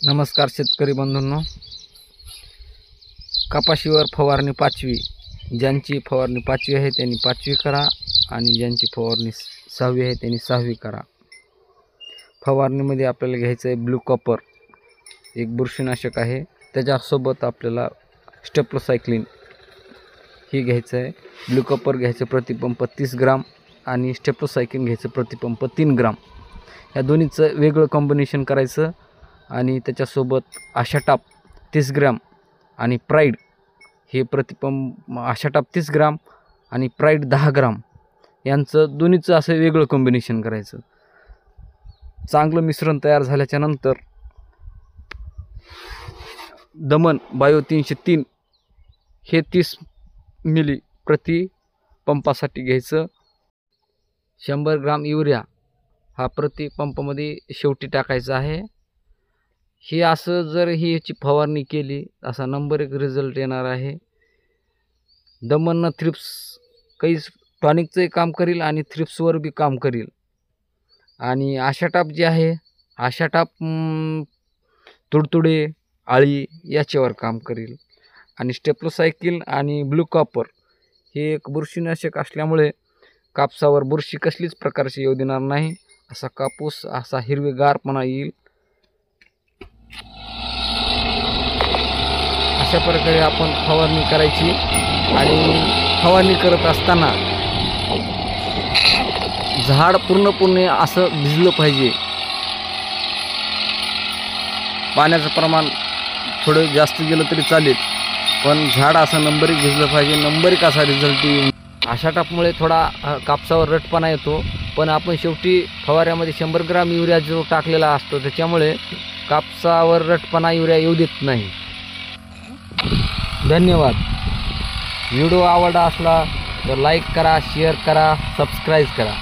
नमस्कार शेतकरी बंधूंनो, कपाशीवर फवारणी 5वी. ज्यांची फवारणी 5वी आहे त्यांनी 5वी करा आणि ज्यांची फवारणी 6वी आहे त्यांनी 6वी करा. फवारणीमध्ये आपल्याला घ्यायचं आहे ब्लू कॉपर, एक बुरशीनाशक आहे. त्याच्यासोबत आपल्याला स्टेप्लोसायक्लिन ही घ्यायचं आहे. ब्लू कॉपर घ्यायचं प्रतिपंप 30 ग्राम आणि स्टेप्लोसायक्लिन घ्यायचं प्रतिपंप 3 ग्राम. या दोन्हीचं वेगळं कॉम्बिनेशन करायचं आणि त्याच्यासोबत आशाटाप 30 ग्राम आणि प्राईड हे प्रतिपंप, आशाटाप 30 ग्राम आणि प्राईड 10 ग्राम यांचं दोन्हीचं असं वेगळं कॉम्बिनेशन करायचं. चांगलं मिश्रण तयार झाल्याच्या नंतर दमन बायो 303 हे 30 मिली प्रति पंपासाठी घ्यायचं. 100 ग्राम युरिया हा प्रति पंपामध्ये शेवटी टाकायचा आहे. हे असं जर ही याची फवारणी केली असा नंबर 1 रिझल्ट येणार आहे. दमननं थ्रिप्स काही टॉनिकचंही काम करील आणि थ्रिप्सवर बी काम करील. आणि आशाटाप जे आहे, आशाटाप तुडतुडे आळी याच्यावर काम करील. आणि स्टेप्लोसायक्लिन आणि ब्लू कॉपर हे एक बुरशीनाशक असल्यामुळे कापसावर बुरशी कसलीच प्रकारची येऊ देणार नाही. असा कापूस असा हिरवेगारपणा येईल. अशा प्रकारे आपण फवारणी करायची. आणि फवारणी करत असताना झाड पूर्णपणे असं भिजलं पाहिजे. पाण्याचं प्रमाण थोडं जास्त गेलं तरी चालेल, पण झाड असं नंबर 1 भिजलं पाहिजे. नंबर 1 असा रिझल्ट येईल. आशाटापमुळे थोडा कापसावर रटपणा येतो, पण आपण शेवटी फवाऱ्यामध्ये 100 ग्राम युरिया जो टाकलेला असतो त्याच्यामुळे कापसावर रटपणा युरिया येऊ देत नाही. धन्यवाद. व्हिडिओ आवडला असला तर लाईक करा, शेअर करा, सबस्क्राईब करा.